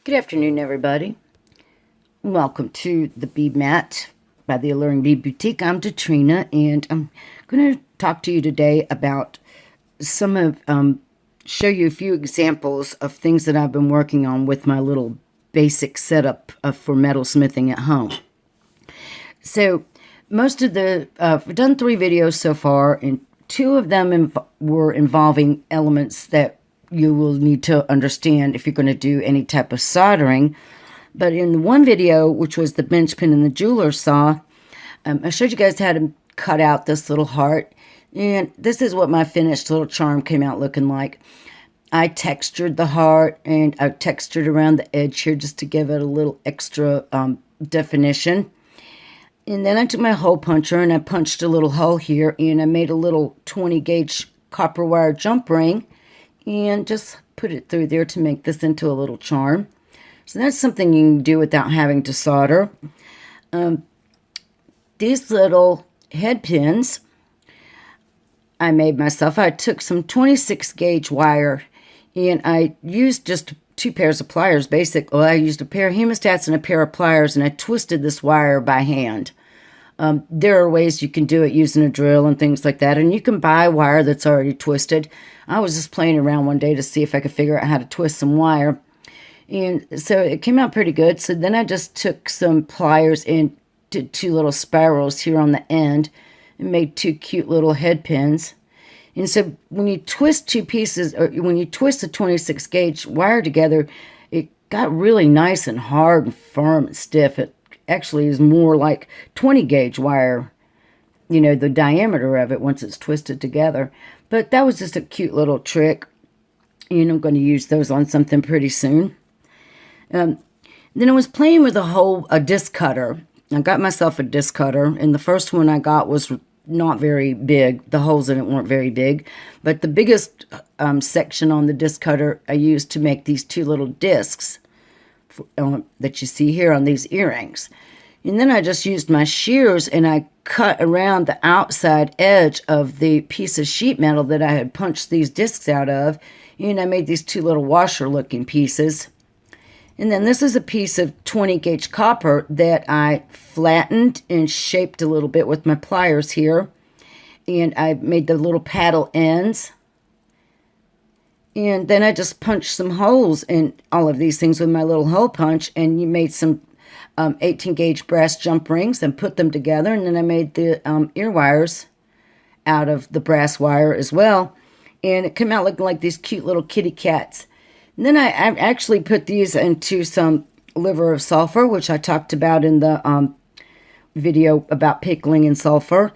Good afternoon, everybody. Welcome to the Bead Mat by the Alluring Bead Boutique. I'm Katrina, and I'm going to talk to you today about show you a few examples of things that I've been working on with my little basic setup for metalsmithing at home. So, I've done 3 videos so far, and 2 of them were involving elements that you will need to understand if you're going to do any type of soldering. But in the one video, which was the bench pin and the jeweler's saw, I showed you guys how to cut out this little heart. And this is what my finished little charm came out looking like. I textured the heart, and I textured around the edge here just to give it a little extra definition. And then I took my hole puncher and I punched a little hole here, and I made a little 20 gauge copper wire jump ring and just put it through there to make this into a little charm. So that's something you can do without having to solder. These little head pins I made myself. I took some 26 gauge wire, and I used just 2 pairs of pliers. I used a pair of hemostats and a pair of pliers, and I twisted this wire by hand. There are ways you can do it using a drill and things like that, and you can buy wire that's already twisted. I was just playing around one day to see if I could figure out how to twist some wire, and so it came out pretty good. So then I just took some pliers and did 2 little spirals here on the end and made 2 cute little head pins. And so when you twist 2 pieces, or when you twist a 26 gauge wire together, it got really nice and hard and firm and stiff. It actually is more like 20 gauge wire, the diameter of it once it's twisted together. But that was just a cute little trick, and I'm going to use those on something pretty soon. Then I was playing with a disc cutter. I got myself a disc cutter, and the first one I got was not very big. The holes in it weren't very big, but the biggest section on the disc cutter I used to make these 2 little discs that you see here on these earrings. And then I just used my shears and I cut around the outside edge of the piece of sheet metal that I had punched these discs out of, and I made these 2 little washer looking pieces. And then this is a piece of 20 gauge copper that I flattened and shaped a little bit with my pliers here. And I made the little paddle ends. And then I just punched some holes in all of these things with my little hole punch. And you made some 18 gauge brass jump rings and put them together. And then I made the ear wires out of the brass wire as well. And it came out looking like these cute little kitty cats. And then I actually put these into some liver of sulfur, which I talked about in the video about pickling in sulfur.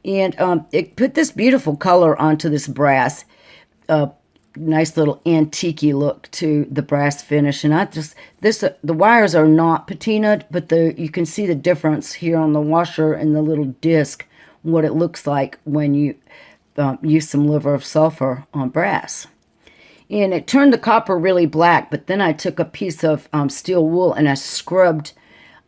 And it put this beautiful color onto this brass. Nice little antique-y look to the brass finish. And the wires are not patinaed, but you can see the difference here on the washer and the little disc, what it looks like when you use some liver of sulfur on brass. And it turned the copper really black, but then I took a piece of steel wool and I scrubbed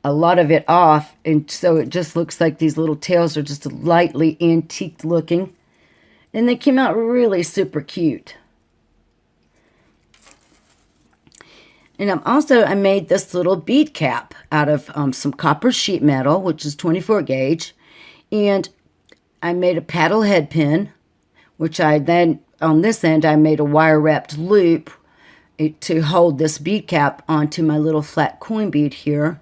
a lot of it off, and so it just looks like these little tails are just lightly antique looking. And they came out really super cute. And I made this little bead cap out of some copper sheet metal, which is 24 gauge. And I made a paddle head pin, which I then, on this end, I made a wire-wrapped loop to hold this bead cap onto my little flat coin bead here.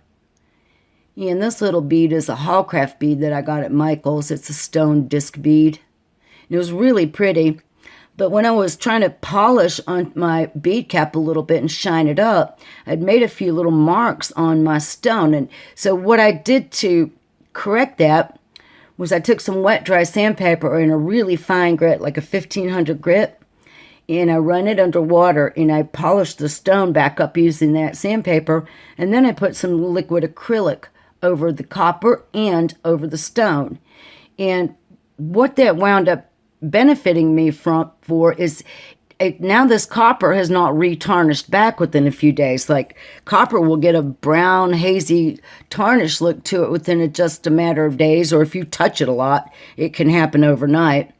And this little bead is a Hallcraft bead that I got at Michael's. It's a stone disc bead. It was really pretty. But when I was trying to polish on my bead cap a little bit and shine it up, I'd made a few little marks on my stone. And so what I did to correct that was I took some wet dry sandpaper in a really fine grit, like a 1500 grit, and I run it under water, and I polished the stone back up using that sandpaper, and then I put some liquid acrylic over the copper and over the stone. And what that wound up benefiting me for is now this copper has not retarnished back within a few days. Like, copper will get a brown, hazy tarnish look to it within just a matter of days, or if you touch it a lot, it can happen overnight.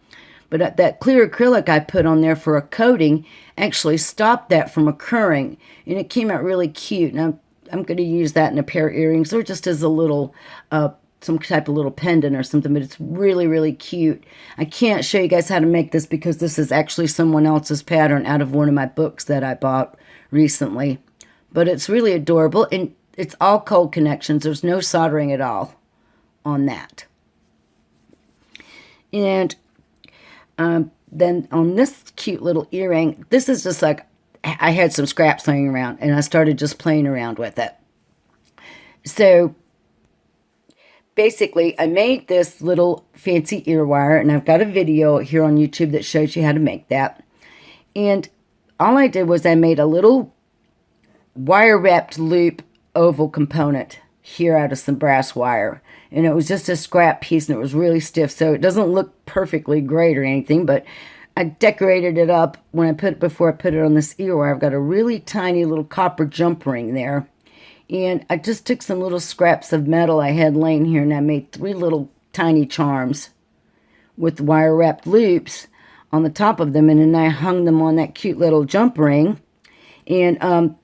But that clear acrylic I put on there for a coating actually stopped that from occurring. And it came out really cute. And I'm going to use that in a pair of earrings or just as a little, some type of little pendant or something. But it's really, really cute. I can't show you guys how to make this because this is actually someone else's pattern out of one of my books that I bought recently. But it's really adorable. And it's all cold connections. There's no soldering at all on that. And then on this cute little earring, this is just like, I had some scraps laying around and I started just playing around with it. So basically I made this little fancy ear wire, and I've got a video here on YouTube that shows you how to make that. And all I did was I made a little wire wrapped loop oval component here out of some brass wire. And it was just a scrap piece, and it was really stiff, so it doesn't look perfectly great or anything, but I decorated it up before I put it on this ear wire. I've got a really tiny little copper jump ring there. And I just took some little scraps of metal I had laying here, and I made 3 little tiny charms with wire wrapped loops on the top of them, and then I hung them on that cute little jump ring. And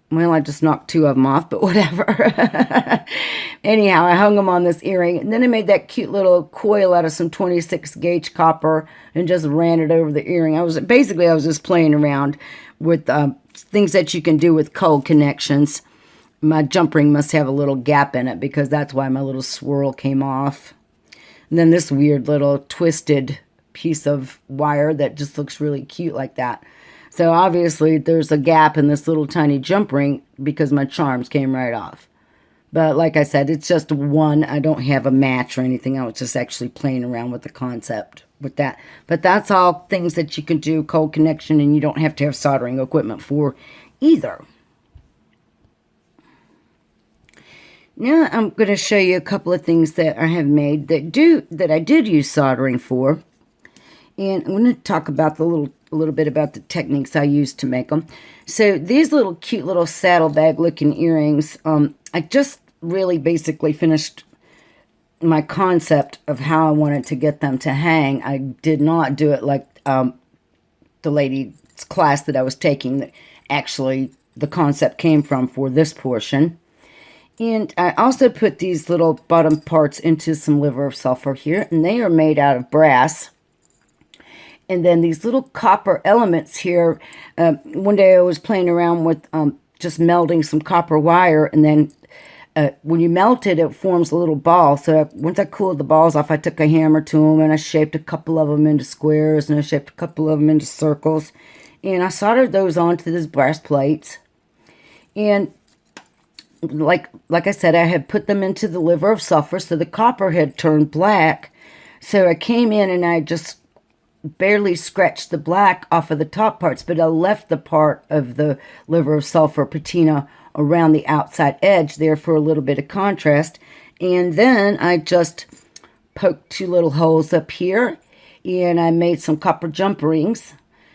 well, I just knocked 2 of them off, but whatever. Anyhow, I hung them on this earring. And then I made that cute little coil out of some 26 gauge copper and just ran it over the earring. I was just playing around with things that you can do with cold connections. My jump ring must have a little gap in it because that's why my little swirl came off. And then this weird little twisted piece of wire that just looks really cute like that. So obviously there's a gap in this little tiny jump ring because my charms came right off. But like I said, it's just one. I don't have a match or anything. I was just actually playing around with the concept with that. But that's all things that you can do, cold connection, and you don't have to have soldering equipment for either. Now I'm going to show you a couple of things that I have made that I did use soldering for. And I'm going to talk about a little bit about the techniques I used to make them. So these little cute little saddlebag looking earrings, I just really basically finished my concept of how I wanted to get them to hang. I did not do it like the lady's class that I was taking that actually the concept came from for this portion. And I also put these little bottom parts into some liver of sulfur here, and they are made out of brass. And then these little copper elements here, one day I was playing around with just melding some copper wire, and then when you melt it, it forms a little ball. So once I cooled the balls off, I took a hammer to them, and I shaped a couple of them into squares, and I shaped a couple of them into circles. And I soldered those onto these brass plates. And like I said, I had put them into the liver of sulfur, so the copper had turned black. So I came in and I just barely scratched the black off of the top parts, but I left the part of the liver of sulfur patina around the outside edge there for a little bit of contrast. And then I just poked 2 little holes up here, and I made some copper jump rings.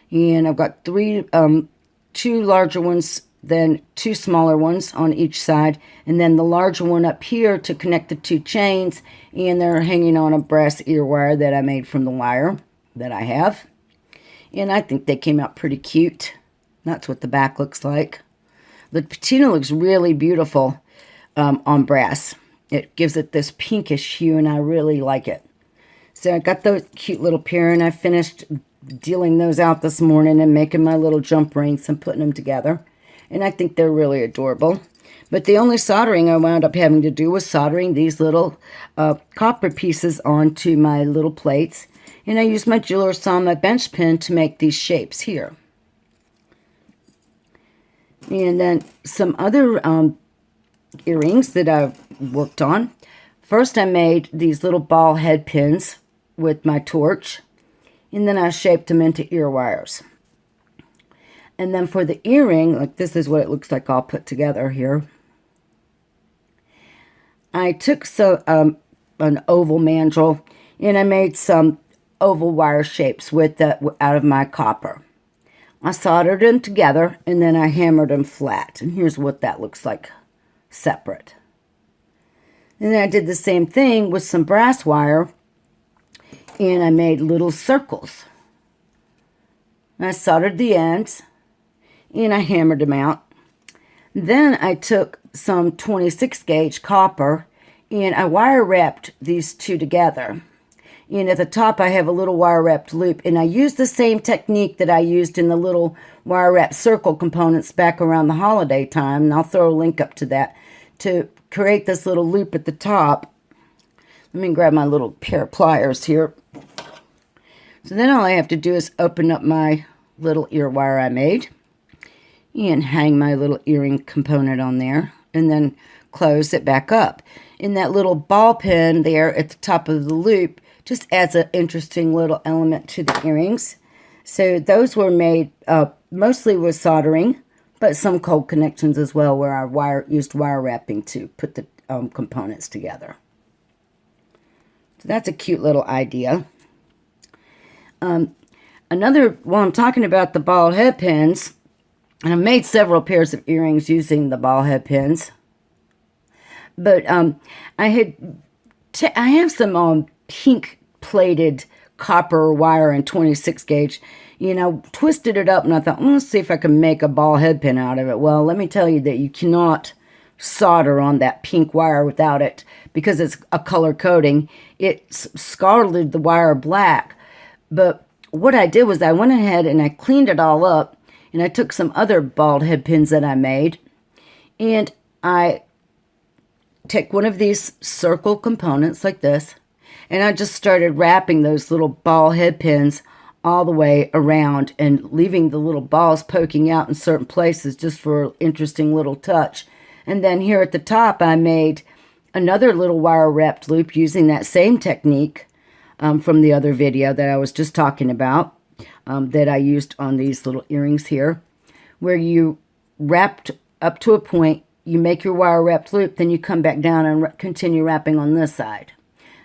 And I've got 2 larger ones, then 2 smaller ones on each side, and then the larger one up here to connect the 2 chains, and they're hanging on a brass ear wire that I made from the wire that I have. And I think they came out pretty cute. That's what the back looks like. The patina looks really beautiful on brass. It gives it this pinkish hue, and I really like it. So I got those cute little pair, and I finished dealing those out this morning and making my little jump rings and putting them together. And I think they're really adorable. But the only soldering I wound up having to do was soldering these little copper pieces onto my little plates. And I used my jeweler's saw and my bench pen to make these shapes here. And then some other earrings that I've worked on. First I made these little ball head pins with my torch. And then I shaped them into ear wires. And then for the earring, like this is what it looks like all put together here. I took an oval mandrel, and I made some oval wire shapes with out of my copper. I soldered them together, and then I hammered them flat. And here's what that looks like separate. And then I did the same thing with some brass wire. and I made little circles. I soldered the ends, and I hammered them out. Then I took some 26 gauge copper, and I wire wrapped these two together. And at the top I have a little wire wrapped loop, and I used the same technique that I used in the little wire wrapped circle components back around the holiday time, and I'll throw a link up to that, to create this little loop at the top. Let me grab my little pair of pliers here. So then all I have to do is open up my little ear wire I made and hang my little earring component on there, and then close it back up. And that little ball pin there at the top of the loop just adds an interesting little element to the earrings. So those were made mostly with soldering, but some cold connections as well, where I used wire wrapping to put the components together. So that's a cute little idea. While I'm talking about the ball head pins, and I've made several pairs of earrings using the ball head pins, but I have some pink plated copper wire in 26 gauge. You know, twisted it up, and I thought, let's see if I can make a ball head pin out of it. Well, let me tell you that you cannot solder on that pink wire without it, because it's a color coating. It scalded the wire black. But what I did was I went ahead and I cleaned it all up, and I took some other ball head pins that I made, and I take one of these circle components like this, and I just started wrapping those little ball head pins all the way around and leaving the little balls poking out in certain places just for an interesting little touch. And then here at the top I made another little wire wrapped loop using that same technique from the other video that I was just talking about, that I used on these little earrings here, where you wrapped up to a point, you make your wire wrapped loop, then you come back down and continue wrapping on this side.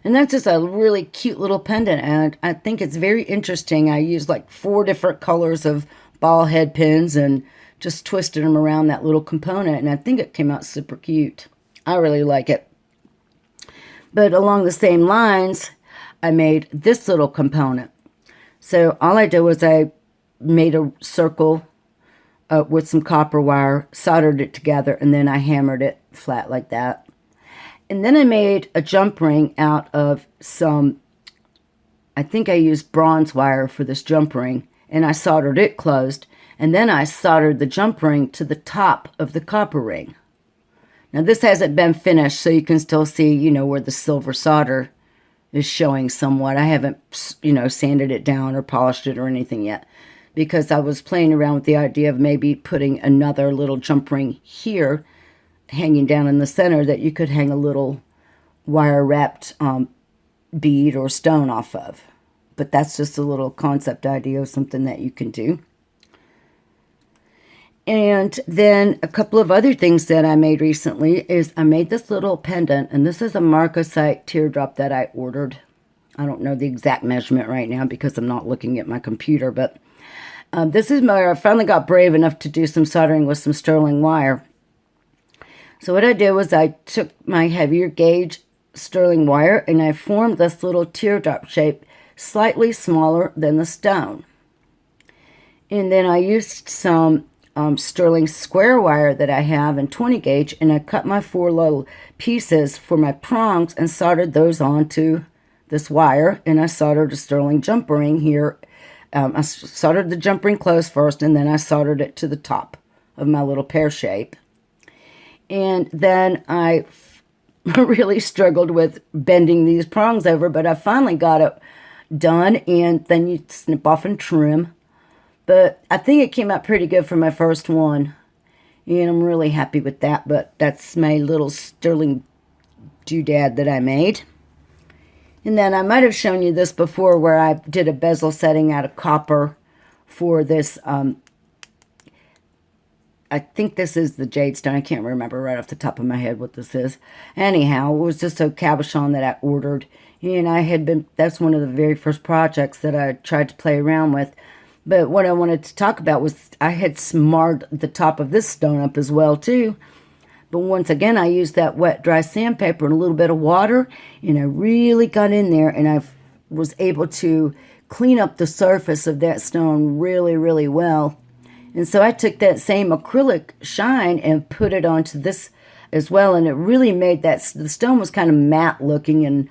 And that's just a really cute little pendant, and I think it's very interesting. I used like 4 different colors of ball head pins and just twisted them around that little component, and I think it came out super cute. I really like it. But along the same lines, I made this little component. So all I did was I made a circle with some copper wire, soldered it together, and then I hammered it flat like that. And then I made a jump ring out of some, I think I used bronze wire for this jump ring, and I soldered it closed, and then I soldered the jump ring to the top of the copper ring. Now this hasn't been finished, so you can still see, you know, where the silver solder is showing somewhat. I haven't, you know, sanded it down or polished it or anything yet, because I was playing around with the idea of maybe putting another little jump ring here, hanging down in the center, that you could hang a little wire wrapped bead or stone off of. But that's just a little concept idea of something that you can do. And then a couple of other things that I made recently is I made this little pendant, and this is a marcasite teardrop that I ordered. I don't know the exact measurement right now because I'm not looking at my computer, but this is where I finally got brave enough to do some soldering with some sterling wire. So what I did was I took my heavier gauge sterling wire and I formed this little teardrop shape, slightly smaller than the stone. And then I used some sterling square wire that I have in 20 gauge, and I cut my 4 little pieces for my prongs and soldered those onto this wire, and I soldered a sterling jump ring here. I soldered the jump ring closed first, and then I soldered it to the top of my little pear shape. And then I really struggled with bending these prongs over, but I finally got it done, and then you snip off and trim. But I think it came out pretty good for my first one, and I'm really happy with that. But that's my little sterling doodad that I made. And then I might have shown you this before, where I did a bezel setting out of copper for this. I think this is the jade stone. I can't remember right off the top of my head what this is. Anyhow, it was just a cabochon that I ordered. And that's one of the very first projects that I tried to play around with. But what I wanted to talk about was I had marred the top of this stone up as well too. But once again, I used that wet dry sandpaper and a little bit of water, and I really got in there, and I've was able to clean up the surface of that stone really, really well. And so I took that same acrylic shine and put it onto this as well, and it really made the stone was kind of matte looking, and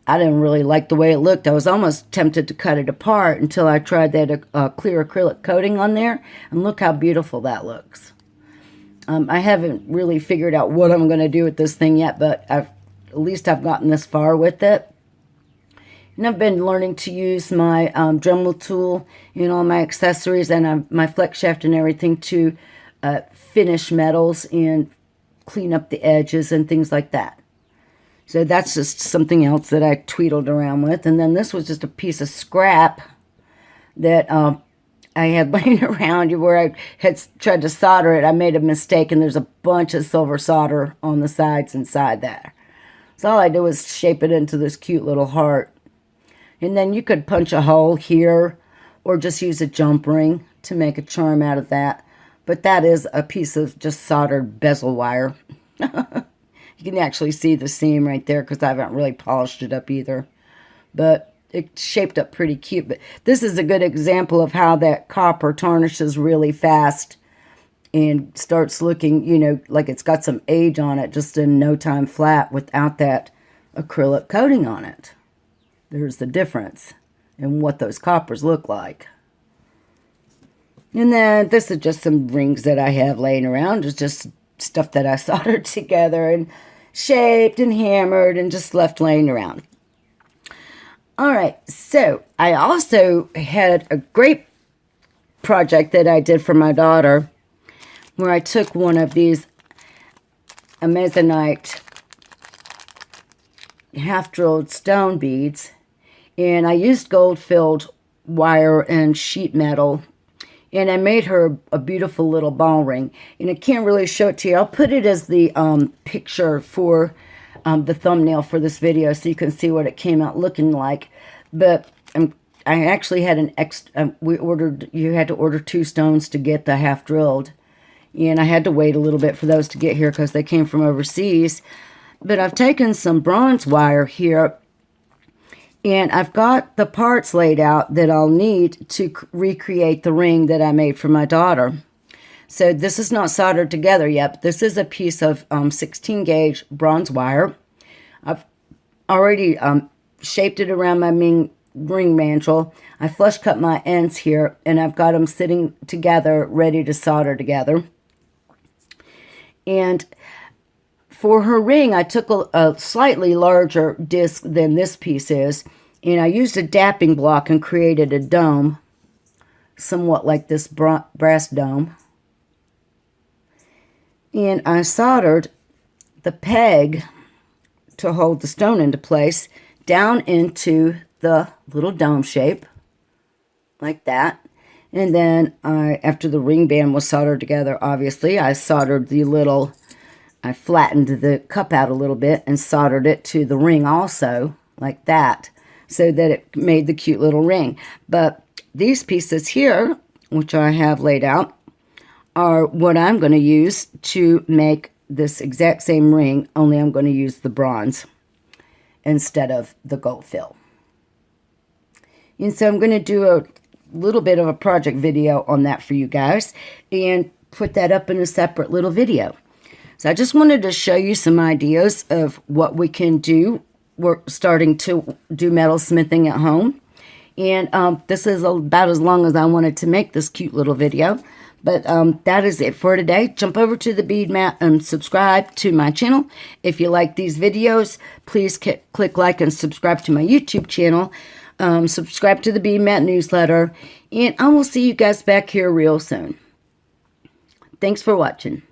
I didn't really like the way it looked. I was almost tempted to cut it apart until I tried that clear acrylic coating on there, and look how beautiful that looks. I haven't really figured out what I'm going to do with this thing yet, but at least I've gotten this far with it. And I've been learning to use my Dremel tool in all my accessories and my flex shaft and everything to finish metals and clean up the edges and things like that. So that's just something else that I tweedled around with. And then this was just a piece of scrap that I had laying around where I had tried to solder it. I made a mistake, and there's a bunch of silver solder on the sides inside there. So all I did was shape it into this cute little heart. And then you could punch a hole here or just use a jump ring to make a charm out of that. But that is a piece of just soldered bezel wire. You can actually see the seam right there because I haven't really polished it up either. But it's shaped up pretty cute. But this is a good example of how that copper tarnishes really fast and starts looking, you know, like it's got some age on it just in no time flat without that acrylic coating on it. There's the difference in what those coppers look like. And then this is just some rings that I have laying around. It's just stuff that I soldered together and shaped and hammered and just left laying around. All right, so I also had a great project that I did for my daughter where I took one of these Amazonite half-drilled stone beads, and I used gold-filled wire and sheet metal, and I made her a beautiful little ball ring. And I can't really show it to you. I'll put it as the picture for the thumbnail for this video so you can see what it came out looking like. But I actually had an extra, you had to order 2 stones to get the half drilled. And I had to wait a little bit for those to get here because they came from overseas. But I've taken some bronze wire here, and I've got the parts laid out that I'll need to recreate the ring that I made for my daughter. So this is not soldered together yet, but this is a piece of 16 gauge bronze wire. I've already shaped it around my ring mantle. I flush cut my ends here, and I've got them sitting together ready to solder together. And for her ring, I took a slightly larger disc than this piece is, and I used a dapping block and created a dome, somewhat like this brass dome. And I soldered the peg to hold the stone into place down into the little dome shape, like that. And then after the ring band was soldered together, obviously, I flattened the cup out a little bit and soldered it to the ring also, like that, so that it made the cute little ring. But these pieces here, which I have laid out, are what I'm going to use to make this exact same ring, only I'm going to use the bronze instead of the gold fill. And so I'm going to do a little bit of a project video on that for you guys and put that up in a separate little video. So I just wanted to show you some ideas of what we can do. We're starting to do metal smithing at home. And this is about as long as I wanted to make this cute little video. But that is it for today. Jump over to the Bead Mat and subscribe to my channel. If you like these videos, please click like and subscribe to my YouTube channel. Subscribe to the Bead Mat newsletter. And I will see you guys back here real soon. Thanks for watching.